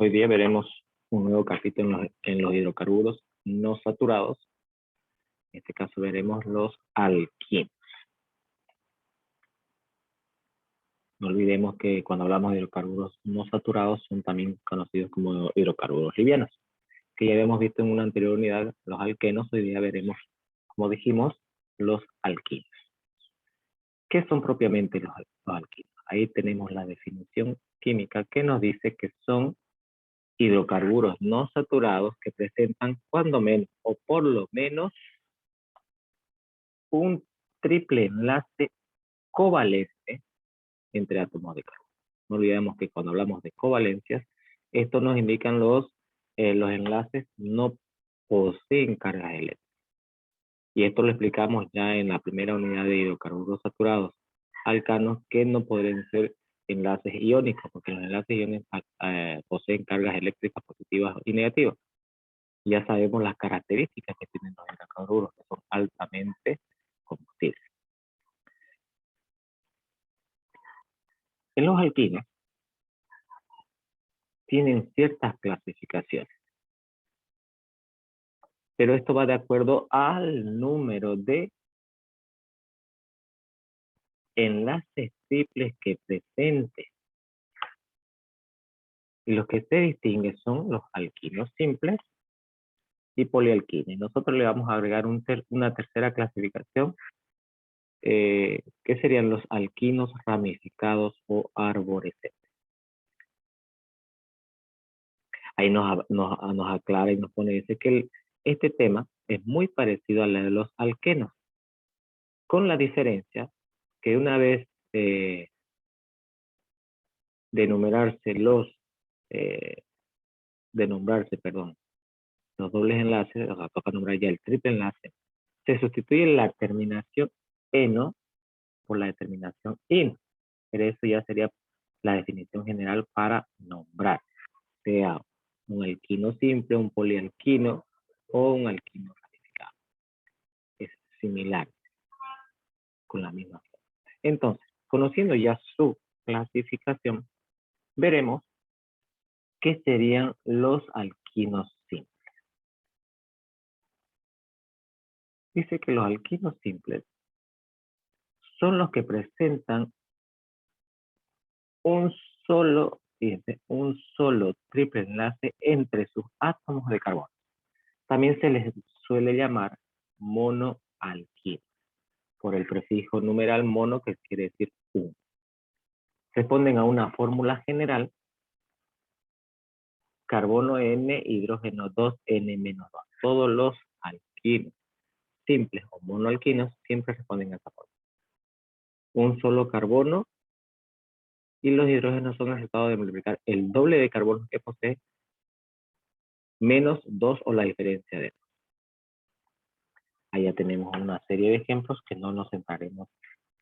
Hoy día veremos un nuevo capítulo en los hidrocarburos no saturados. En este caso veremos los alquinos. No olvidemos que cuando hablamos de hidrocarburos no saturados son también conocidos como hidrocarburos livianos, que ya habíamos visto en una anterior unidad los alquenos. Hoy día veremos, como dijimos, los alquinos. ¿Qué son propiamente los alquinos? Ahí tenemos la definición química que nos dice que son hidrocarburos no saturados que presentan cuando menos o por lo menos un triple enlace covalente entre átomos de carbono. No olvidemos que cuando hablamos de covalencias, esto nos indican los enlaces no poseen cargas eléctricas. Y esto lo explicamos ya en la primera unidad de hidrocarburos saturados alcanos, que no pueden ser enlaces iónicos, porque los enlaces iónicos poseen cargas eléctricas positivas y negativas. Ya sabemos las características que tienen los hidrocarburos, que son altamente combustibles. En los alquinos tienen ciertas clasificaciones, pero esto va de acuerdo al número de enlaces triples que presente. Y los que se distinguen son los alquinos simples y polialquinos. Nosotros le vamos a agregar una tercera clasificación, que serían los alquinos ramificados o arborescentes. Ahí nos aclara y nos pone, dice que este tema es muy parecido a la de los alquenos, con la diferencia que una vez de nombrarse los dobles enlaces, o sea, toca nombrar ya el triple enlace, se sustituye la terminación eno por la terminación in. Pero eso ya sería la definición general para nombrar, sea un alquino simple, un polialquino o un alquino ramificado. Es similar, con la misma forma. Entonces, conociendo ya su clasificación, veremos qué serían los alquinos simples. Dice que los alquinos simples son los que presentan un solo triple enlace entre sus átomos de carbono. También se les suele llamar monoalquinos, por el prefijo numeral mono, que quiere decir uno. Responden a una fórmula general: carbono N, hidrógeno 2, N-2. Todos los alquinos simples o monoalquinos siempre responden a esta fórmula. Un solo carbono y los hidrógenos son el resultado de multiplicar el doble de carbono que posee menos 2 o la diferencia de 2. Allá tenemos una serie de ejemplos que no nos sentaremos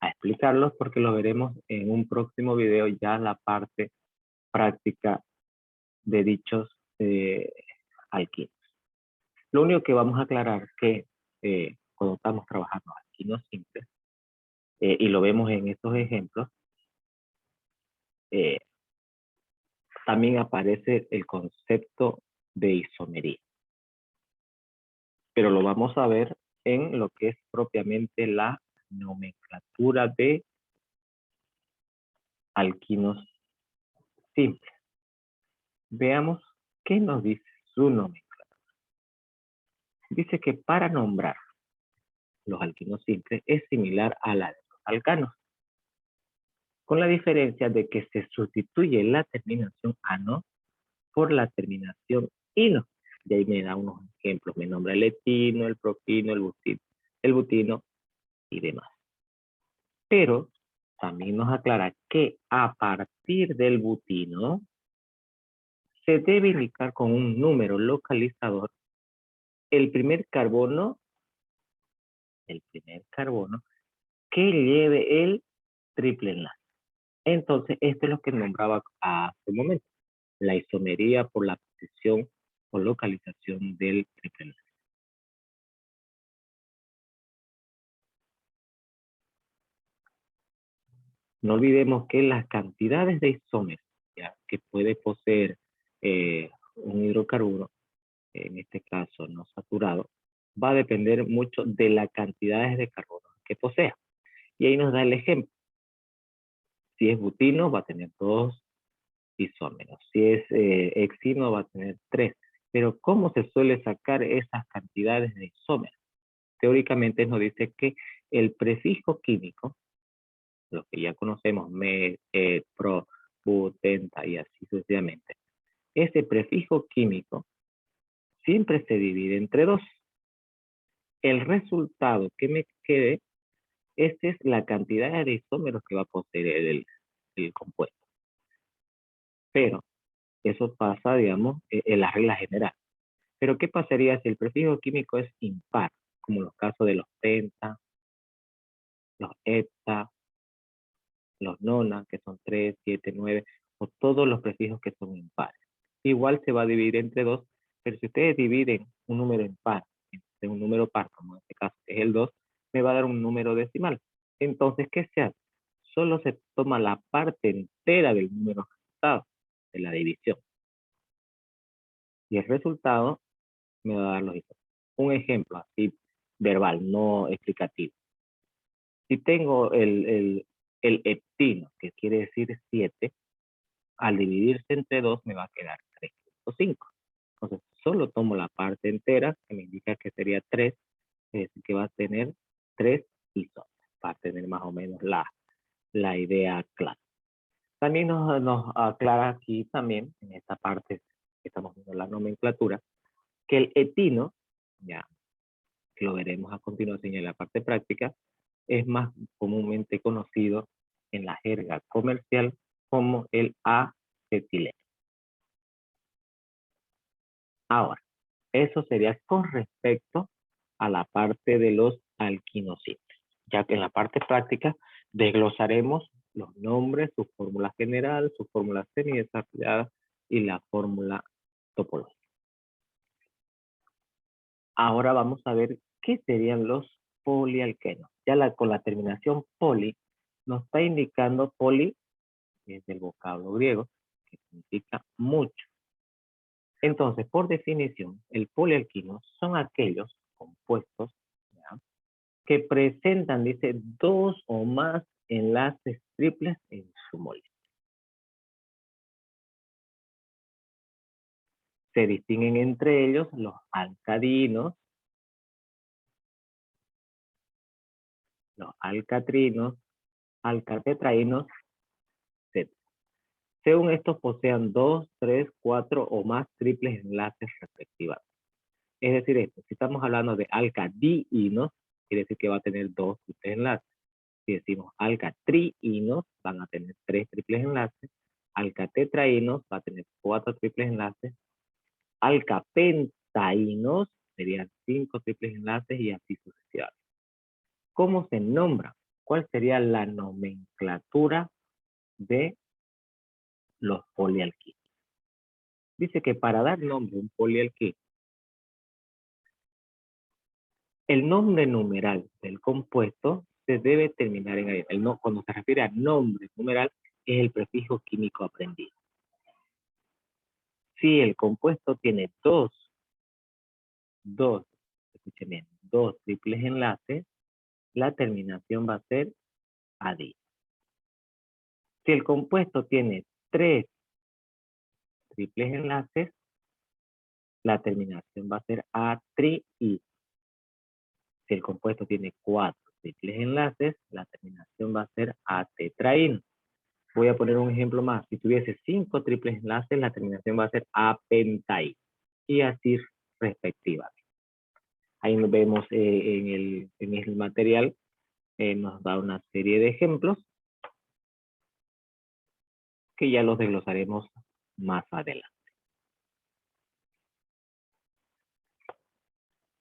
a explicarlos porque lo veremos en un próximo video, ya la parte práctica de dichos alquinos. Lo único que vamos a aclarar que cuando estamos trabajando alquinos simples, y lo vemos en estos ejemplos, también aparece el concepto de isomería. Pero lo vamos a ver en lo que es propiamente la nomenclatura de alquinos simples. Veamos qué nos dice su nomenclatura. Dice que para nombrar los alquinos simples es similar a la de los alcanos, con la diferencia de que se sustituye la terminación ano por la terminación ino. Y ahí me da unos ejemplos, me nombra el etino, el propino, el butino y demás. Pero también nos aclara que a partir del butino se debe indicar con un número localizador el primer carbono que lleve el triple enlace. Entonces, esto es lo que nombraba hace un momento, la isomería por la posición o localización del triple enlace. No olvidemos que las cantidades de isómeros que puede poseer un hidrocarburo, en este caso no saturado, va a depender mucho de la cantidad de carbono que posea. Y ahí nos da el ejemplo. Si es butino, va a tener 2 isómeros. Si es hexino, va a tener 3. Pero ¿cómo se suele sacar esas cantidades de isómeros? Teóricamente nos dice que el prefijo químico, lo que ya conocemos, met, et, pro, bu, tenta y así sucesivamente, ese prefijo químico siempre se divide entre 2. El resultado que me quede, esta es la cantidad de isómeros que va a poseer el compuesto. Pero eso pasa, digamos, en la regla general. Pero ¿qué pasaría si el prefijo químico es impar? Como los casos de los penta, los hepta, los nona, que son 3, 7, 9, o todos los prefijos que son impares. Igual se va a dividir entre 2, pero si ustedes dividen un número impar entre un número par, como en este caso es el 2, me va a dar un número decimal. Entonces, ¿qué se hace? Solo se toma la parte entera del número resultado de la división. Y el resultado me va a dar los isómeros. Un ejemplo así verbal, no explicativo. Si tengo el heptino, que quiere decir 7, al dividirse entre 2 me va a quedar 3.5. Entonces, solo tomo la parte entera, que me indica que sería 3, es decir, que va a tener 3 isómeros, para tener más o menos la idea clara. También nos aclara aquí también, en esta parte que estamos viendo la nomenclatura, que el etino, ya que lo veremos a continuación en la parte práctica, es más comúnmente conocido en la jerga comercial como el acetileno. Ahora, eso sería con respecto a la parte de los alquinocitos, ya que en la parte práctica desglosaremos los nombres, su fórmula general, su fórmula semidesarrollada y la fórmula topológica. Ahora vamos a ver qué serían los polialquenos. Ya con la terminación poli nos está indicando poli, que es del vocablo griego, que significa mucho. Entonces, por definición, el polialquino son aquellos compuestos, ¿ya?, que presentan, dice, 2 o más enlaces triples en su molécula. Se distinguen entre ellos los alcadinos, los alcatrinos, alcatetraínos, etc. Según estos posean 2, 3, 4 o más triples enlaces respectivamente. Es decir, esto, si estamos hablando de alcadiinos, quiere decir que va a tener 2 triples enlaces. Si decimos alcatriinos, van a tener 3 triples enlaces. Alcatetraínos va a tener 4 triples enlaces. Alcapentainos serían 5 triples enlaces y así sucesivamente. ¿Cómo se nombra? ¿Cuál sería la nomenclatura de los polialquinos? Dice que para dar nombre a un polialquino, el nombre numeral del compuesto se debe terminar en el no, cuando se refiere a nombre numeral, es el prefijo químico aprendido. Si el compuesto tiene escuchen bien, 2 triples enlaces, la terminación va a ser ADI. Si el compuesto tiene 3 triples enlaces, la terminación va a ser A-tri-I. Si el compuesto tiene 4 triples enlaces, la terminación va a ser A-tetraíno. Voy a poner un ejemplo más. Si tuviese 5 triples enlaces, la terminación va a ser A-pentaíno. Y así respectivamente. Ahí nos vemos en el material, nos da una serie de ejemplos que ya los desglosaremos más adelante.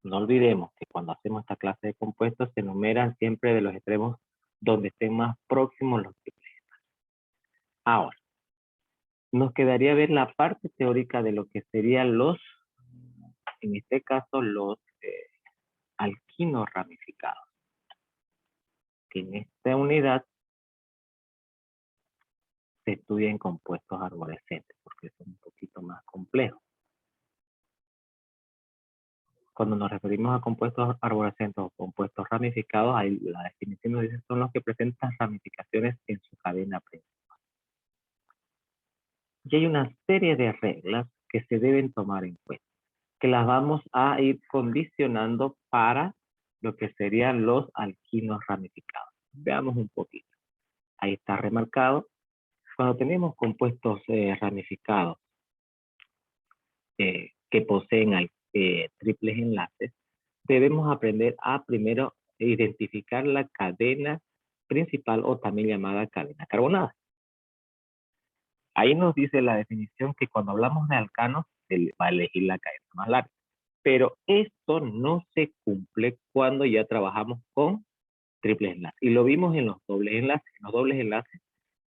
No olvidemos que cuando hacemos esta clase de compuestos se enumeran siempre de los extremos donde estén más próximos los triples. Ahora, nos quedaría ver la parte teórica de lo que serían los, en este caso, los alquinos ramificados. Que en esta unidad se estudia en compuestos arborescentes, porque son un poquito más complejos. Cuando nos referimos a compuestos arborescentes o compuestos ramificados, ahí la definición nos dice son los que presentan ramificaciones en su cadena principal. Y hay una serie de reglas que se deben tomar en cuenta, que las vamos a ir condicionando para lo que serían los alquinos ramificados. Veamos un poquito. Ahí está remarcado. Cuando tenemos compuestos ramificados que poseen triples enlaces, debemos aprender a primero identificar la cadena principal o también llamada cadena carbonada. Ahí nos dice la definición que cuando hablamos de alcanos se va a elegir la cadena más larga. Pero esto no se cumple cuando ya trabajamos con triples enlaces. Y lo vimos en los dobles enlaces. En los dobles enlaces,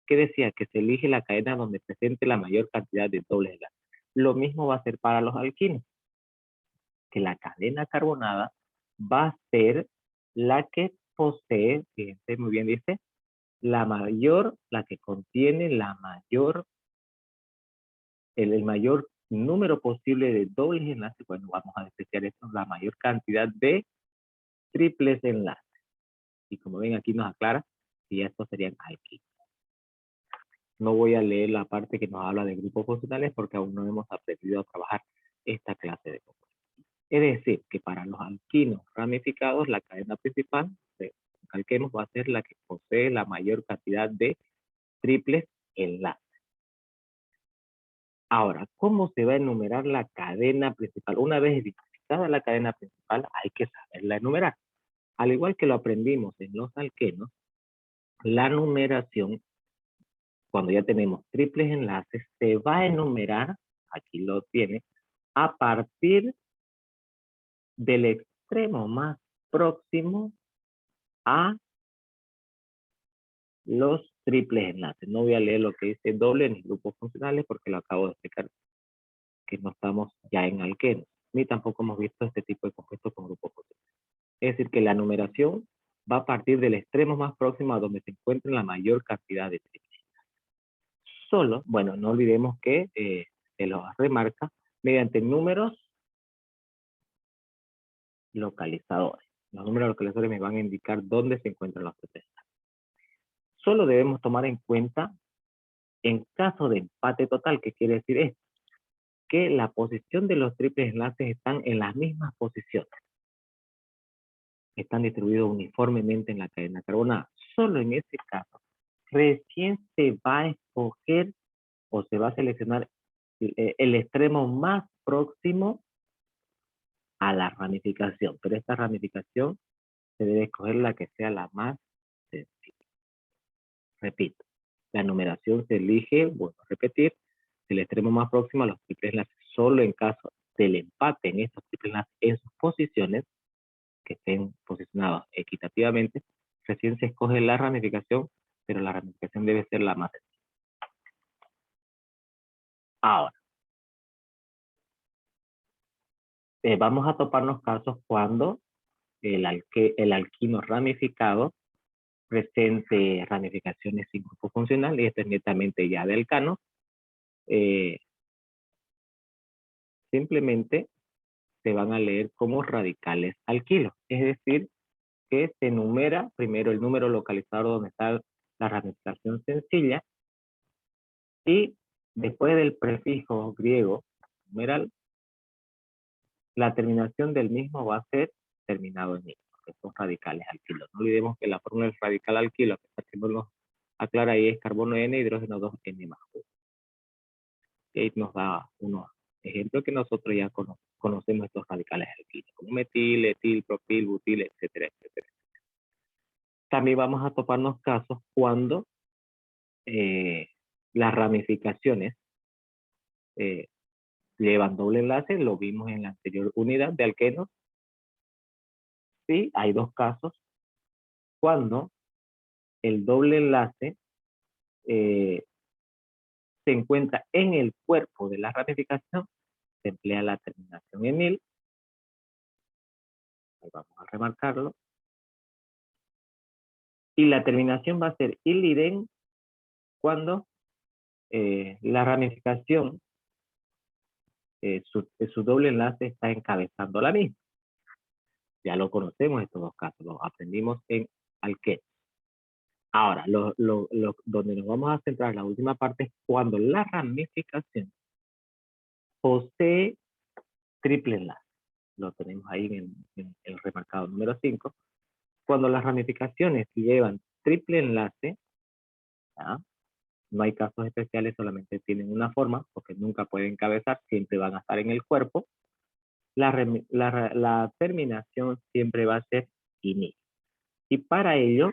que decía que se elige la cadena donde presente la mayor cantidad de dobles enlaces. Lo mismo va a ser para los alquinos, que la cadena carbonada va a ser la que posee, fíjense muy bien dice, la que contiene el mayor número posible de dobles enlaces. Bueno, vamos a despreciar esto, la mayor cantidad de triples enlaces. Y como ven aquí nos aclara que estos serían alquinos. No voy a leer la parte que nos habla de grupos funcionales porque aún no hemos aprendido a trabajar esta clase de compuestos. Es decir, que para los alquinos ramificados, la cadena principal, calquemos, va a ser la que posee la mayor cantidad de triples enlaces. Ahora, ¿cómo se va a enumerar la cadena principal? Una vez identificada la cadena principal, hay que saberla enumerar. Al igual que lo aprendimos en los alquenos, la numeración, cuando ya tenemos triples enlaces, se va a enumerar, aquí lo tiene, a partir del extremo más próximo a los triples enlaces. No voy a leer lo que dice doble ni grupos funcionales porque lo acabo de explicar, que no estamos ya en alquenos, ni tampoco hemos visto este tipo de compuestos con grupos funcionales. Es decir, que la numeración va a partir del extremo más próximo a donde se encuentra la mayor cantidad de triples. Solo, bueno, no olvidemos que se lo remarca mediante números localizadores. Los números localizadores me van a indicar dónde se encuentran los triples. Solo debemos tomar en cuenta en caso de empate total, ¿qué quiere decir esto? Que la posición de los triples enlaces están en las mismas posiciones. Están distribuidos uniformemente en la cadena carbonada. Solo en ese caso, recién se va a escoger o se va a seleccionar el extremo más próximo a la ramificación. Pero esta ramificación se debe escoger la que sea la más sencilla. Repito, la numeración se elige, vuelvo a repetir, el extremo más próximo a los triples enlaces. Solo en caso del empate en estos triples enlaces en sus posiciones, que estén posicionados equitativamente, recién se escoge la ramificación, pero la ramificación debe ser la más sencilla. Ahora, vamos a toparnos casos cuando el alquino ramificado presente ramificaciones sin grupo funcional, y esto es netamente ya de alcano. Simplemente se van a leer como radicales alquilos, es decir, que se enumera primero el número localizador donde está la ramificación sencilla, y después del prefijo griego numeral, la terminación del mismo va a ser terminado en -, que son radicales alquilos. No olvidemos que la fórmula del radical alquilo, que nos aclara ahí, es carbono N, hidrógeno 2N más 1. Y ahí nos da unos ejemplos que nosotros ya conocemos estos radicales alquilos, como metil, etil, propil, butil, etcétera, etcétera. También vamos a toparnos casos cuando las ramificaciones llevan doble enlace, lo vimos en la anterior unidad de alquenos. Sí, hay dos casos cuando el doble enlace se encuentra en el cuerpo de la ramificación, se emplea la terminación en -il. Ahí vamos a remarcarlo. Y la terminación va a ser -iliden cuando la ramificación, su doble enlace está encabezando la misma. Ya lo conocemos estos dos casos, lo aprendimos en alquenos. Ahora, donde nos vamos a centrar la última parte es cuando la ramificación posee triple enlace. Lo tenemos ahí en el remarcado número 5. Cuando las ramificaciones llevan triple enlace, ¿ya? No hay casos especiales, solamente tienen una forma, porque nunca pueden encabezar, siempre van a estar en el cuerpo. La terminación siempre va a ser ini. Y para ello,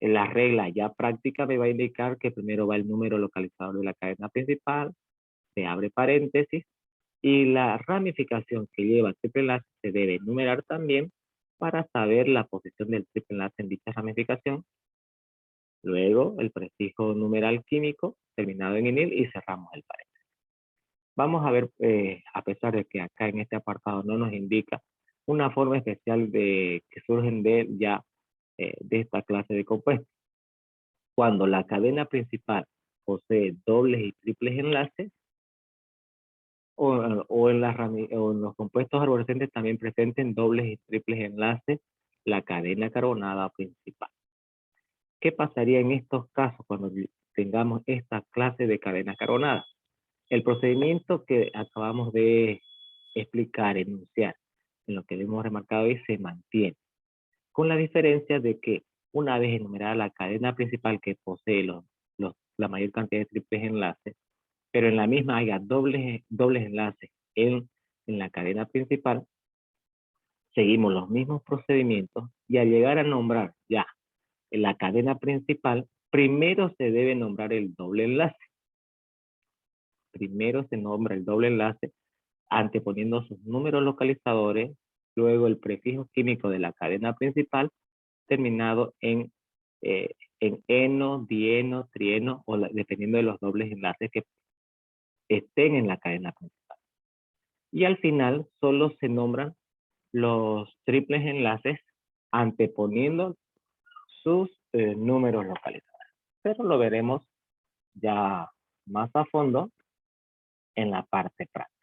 la regla ya práctica me va a indicar que primero va el número localizador de la cadena principal, se abre paréntesis, y la ramificación que lleva triple enlace se debe numerar también para saber la posición del triple enlace en dicha ramificación. Luego el prefijo numeral químico terminado en inil y cerramos el paréntesis. Vamos a ver, a pesar de que acá en este apartado no nos indica una forma especial que surgen de esta clase de compuestos. Cuando la cadena principal posee dobles y triples enlaces, o en los compuestos arborescentes también presenten dobles y triples enlaces la cadena carbonada principal. ¿Qué pasaría en estos casos cuando tengamos esta clase de cadena carbonada? El procedimiento que acabamos de explicar, enunciar, en lo que hemos remarcado hoy, se mantiene, con la diferencia de que una vez enumerada la cadena principal que posee la mayor cantidad de triples enlaces, pero en la misma haya dobles enlaces en la cadena principal, seguimos los mismos procedimientos y al llegar a nombrar ya en la cadena principal, primero se debe nombrar el doble enlace. Primero se nombra el doble enlace anteponiendo sus números localizadores, luego el prefijo químico de la cadena principal, terminado en eno, dieno, trieno, o dependiendo de los dobles enlaces que estén en la cadena principal. Y al final solo se nombran los triples enlaces anteponiendo sus números localizadores. Pero lo veremos ya más a fondo en la parte práctica.